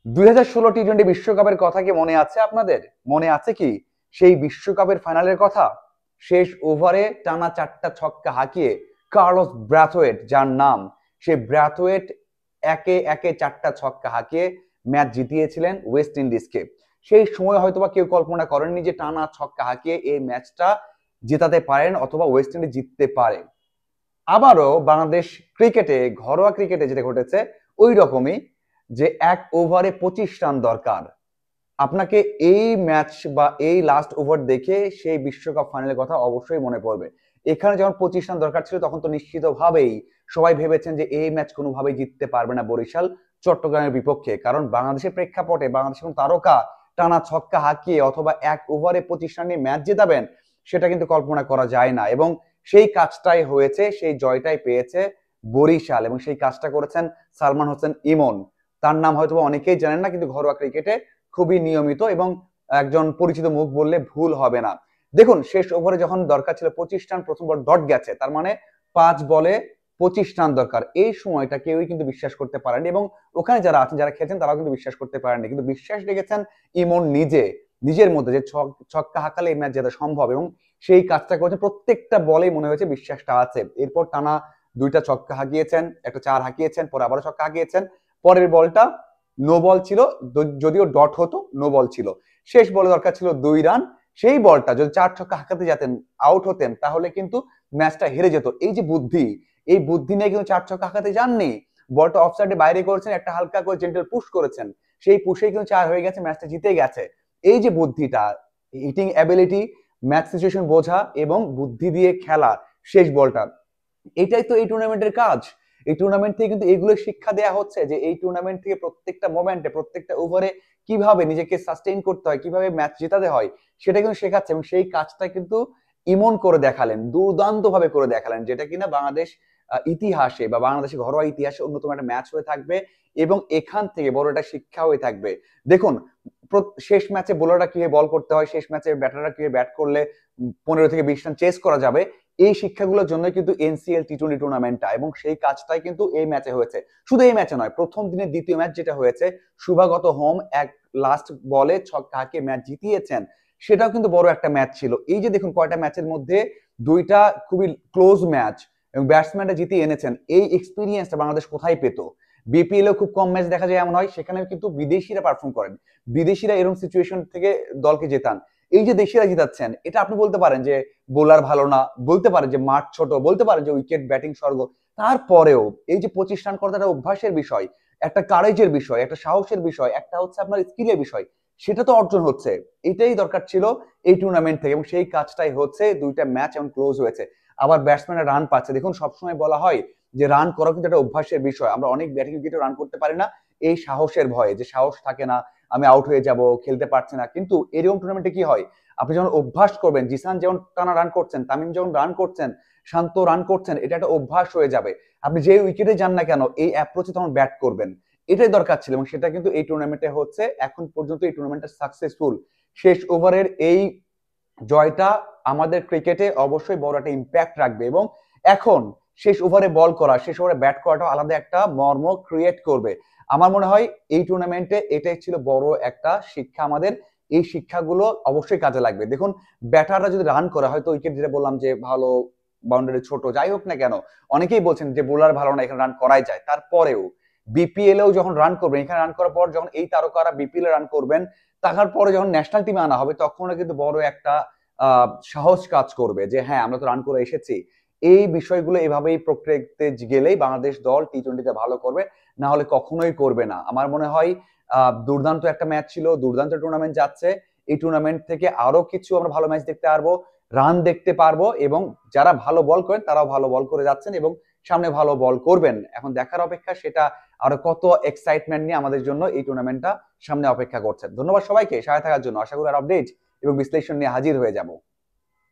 2016 টি-20 বিশ্বকাপের কথা কি মনে আছে আপনাদের? মনে আছে কি সেই বিশ্বকাপের ফাইনালের কথা? শেষ ওভারে টানা 4টা ছক্কা হাঁকিয়ে কার্লোস ব্রাথওয়েট, যার নাম, সেই ব্রাথওয়েট একে একে 4টা ছক্কা হাঁকিয়ে ম্যাচ জিতিয়েছিলেন ওয়েস্ট ইন্ডিজকে। সেই সময় হয়তোবা কেউ কল্পনা করেননি যে টানা ছক্কা হাঁকিয়ে এই ম্যাচটা জেতাতে পারেন অথবা ওয়েস্ট ইন্ডিজ জিততে পারে। আবারও বাংলাদেশ ক্রিকেটে, ঘরোয়া ক্রিকেটে যেটা ঘটেছে ওই রকমই, যে এক ওভারে 25 রান দরকার। আপনাকে এই ম্যাচ বা এই লাস্ট ওভার দেখে সেই বিশ্বকাপ ফাইনালের কথা অবশ্যই মনে পড়বে। এখানে যখন 25 রান দরকার ছিল তখন তো নিশ্চিতভাবেই সবাই ভেবেছেন যে এই ম্যাচ কোনোভাবেই জিততে পারবে না বরিশাল চট্টগ্রামের বিপক্ষে, কারণ বাংলাদেশের প্রেক্ষাপটে বাংলাদেশের কোনো তারকা টানা ছক্কা হাঁকিয়ে অথবা এক ওভারে 25 রান নিয়ে ম্যাচ জেতাবেন সেটা কিন্তু কল্পনা করা যায় না। এবং সেই কাজটাই হয়েছে, সেই জয়টাই পেয়েছে বরিশাল, এবং সেই কাজটা করেছেন সালমান হোসেন ইমন। তার নাম হয়তো অনেকেই জানেন না, কিন্তু ঘরোয়া ক্রিকেটে খুবই নিয়মিত এবং একজন পরিচিত মুখ বললে ভুল হবে না। দেখুন, শেষ ওভারে যখন দরকার ছিল 25 রান, প্রথম বল ডট গেছে, তার মানে 5 বলে 25 রান দরকার। এই সময়টা কেউই কিন্তু বিশ্বাস করতে পারেনি, এবং ওখানে যারা আছেন, যারা খেলছেন, তারাও কিন্তু বিশ্বাস করতে পারেননি। কিন্তু বিশ্বাস রেখেছেন ইমন নিজের মধ্যে, যে ছক্কা হাঁকালে এই ম্যাচ জেতা সম্ভব, এবং সেই কাজটা করেছেন। প্রত্যেকটা বলেই মনে হয়েছে বিশ্বাসটা আছে। এরপর টানা 2টা ছক্কা হাঁকিয়েছেন, একটা 4 হাঁকিয়েছেন, পরে আবারও ছক্কা হাঁকিয়েছেন। পরের বলটা নো বল ছিল, যদিও ডট হতো, নো বল ছিল। শেষ বলে দরকার ছিল 2 রান। সেই বলটা যদি 4 ছক্কা হাঁকাতে যেতেন, আউট হতেন, তাহলে কিন্তু ম্যাচটা হেরে যেত। এই যে বুদ্ধি, এই বুদ্ধি নিয়ে কিন্তু 4 ছক্কা হাঁকাতে যাননি। বলটা অফসাইডে বাইরে করেছেন, একটা হালকা করে জেন্টাল পুশ করেছেন, সেই পুশেই কিন্তু 4 হয়ে গেছে, ম্যাচটা জিতে গেছে। এই যে বুদ্ধিটা, হিটিং অ্যাবিলিটি, ম্যাচ সিচুয়েশন বোঝা এবং বুদ্ধি দিয়ে খেলা শেষ বলটা, এটাই তো এই টুর্নামেন্টের কাজ। এই টুর্নামেন্ট থেকে কিন্তু এগুলো শিক্ষা দেওয়া হচ্ছে, যে এই টুর্নামেন্ট থেকে প্রত্যেকটা মোমেন্টে, প্রত্যেকটা ওভারে কিভাবে নিজেকে সাস্টেইন করতে হয়, কিভাবে ম্যাচ জেতাতে হয়, সেটা কিন্তু শেখাচ্ছে। এবং সেই কাজটা কিন্তু ইমন করে দেখালেন, দুর্দান্ত ভাবে করে দেখালেন, যেটা কিনা বাংলাদেশ ইতিহাসে বা বাংলাদেশের ঘরোয়া ইতিহাসে অন্যতম একটা ম্যাচ হয়ে থাকবে, এবং এখান থেকে বড় একটা শিক্ষা হয়ে থাকবে। দেখুন, শেষ ম্যাচে বোলাররা কিভাবে বল করতে হয়, শেষ ম্যাচে ব্যাটাররা কিভাবে ব্যাট করলে 15 থেকে 20 রান চেস করা যাবে, এই শিক্ষাগুলোর জন্য কিন্তু এনসিএল টি-20 টুর্নামেন্টটা, এবং সেই কাজটাই কিন্তু এই ম্যাচে হয়েছে। শুধু এই ম্যাচে নয়, প্রথম দিনের দ্বিতীয় ম্যাচ যেটা হয়েছে, শুভাগত হোম এক লাস্ট বলে ছক্কা হাঁকিয়ে ম্যাচ জিতিয়েছেন, সেটাও কিন্তু বড় একটা ম্যাচ ছিল। এই যে দেখুন, কয়টা ম্যাচের মধ্যে 2টা খুবই ক্লোজ ম্যাচ, এবং ব্যাটসম্যানরা জিতিয়ে এনেছেন। এই এক্সপিরিয়েন্সটা বাংলাদেশ কোথায় পেত? বিপিএল এও খুব কম ম্যাচ দেখা যায় এমন হয়, সেখানেও কিন্তু বিদেশিরা পারফর্ম করেন, বিদেশিরা এরকম সিচুয়েশন থেকে দলকে জেতান। এই যে দেশিরা জিতাচ্ছেন, এটা আপনি বলতে পারেন যে বোলার ভালো না, বলতে পারেন যে মাঠ ছোট, বলতে পারেন যে উইকেট ব্যাটিং স্বর্গ, তারপরেও এই যে 25 রান করাটা একটা অভ্যাসের বিষয়, একটা কারেজের বিষয়, একটা সাহসের বিষয়, একটা হচ্ছে আপনার স্কিলের বিষয়, সেটা তো অর্জন হচ্ছে। এটাই দরকার ছিল এই টুর্নামেন্ট থেকে, এবং সেই কাজটাই হচ্ছে। 2টা ম্যাচ এমন ক্লোজ হয়েছে, আবার ব্যাটসম্যানরা রান পাচ্ছে। দেখুন, সবসময় বলা হয় যে রান করা কিন্তু একটা অভ্যাসের বিষয়। আমরা অনেক ব্যাটিং উইকেটে রান করতে পারি না এই সাহসের ভয়ে, যে সাহস থাকে না, আমি আউট হয়ে যাব, খেলতে পারছি না। কিন্তু এরকম টুর্নামেন্টে কি হয়, আপনি যখন অভ্যাস করবেন, জিসান যেমন টানা রান করছেন, তামিম যখন রান করছেন, শান্ত রান করছেন, এটা একটা অভ্যাস হয়ে যাবে। আপনি যে উইকেটে যান না কেন, এই অ্যাপ্রোচে তখন ব্যাট করবেন। এটাই দরকার ছিল, এবং সেটা কিন্তু এই টুর্নামেন্টে হচ্ছে। এখন পর্যন্ত এই টুর্নামেন্টটা সাকসেসফুল। শেষ ওভারের এই জয়টা আমাদের ক্রিকেটে অবশ্যই বড় একটা ইম্প্যাক্ট রাখবে, এবং এখন শেষ ওভারে বল করা, শেষ ওভারে ব্যাট করাটা আলাদা একটা মর্ম ক্রিয়েট করবে। আমার মনে হয় এই টুর্নামেন্টে এটাই ছিল বড় একটা শিক্ষা আমাদের। এই শিক্ষাগুলো অবশ্যই কাজে লাগবে। দেখুন, ব্যাটাররা যদি রান করে, হয়তো উইকেট, যেটা বললাম যে ভালো, বাউন্ডারি ছোট, যাই হোক না কেন, অনেকেই বলছেন যে বোলার ভালো না, এখানে রান করাই যায়, তারপরেও বিপিএল এও যখন রান করবেন, এখানে রান করার পর যখন এই তারকারা বিপিএল এ রান করবেন, তারপরে যখন ন্যাশনাল টিমে আনা হবে, তখন কিন্তু বড় একটা সাহস কাজ করবে, যে হ্যাঁ, আমরা তো রান করে এসেছি। এই বিষয়গুলো এভাবেই প্রক্রিয়াতে গেলেই বাংলাদেশ দল টি-20তে ভালো করবে, না হলে কখনোই করবে না। আমার মনে হয় দুর্দান্ত একটা ম্যাচ ছিল, দুর্দান্ত টুর্নামেন্ট যাচ্ছে। এই টুর্নামেন্ট থেকে আরো কিছু আমরা ভালো ম্যাচ দেখতে পারবো, রান দেখতে পারবো, এবং যারা ভালো বল করেন তারাও ভালো বল করে যাচ্ছেন, এবং সামনে ভালো বল করবেন। এখন দেখার অপেক্ষা, সেটা আরো কত এক্সাইটমেন্ট নিয়ে আমাদের জন্য এই টুর্নামেন্টটা সামনে অপেক্ষা করছে। ধন্যবাদ সবাইকে সাথে থাকার জন্য। আশা করি আর আপডেট এবং বিশ্লেষণ নিয়ে হাজির হয়ে যাব।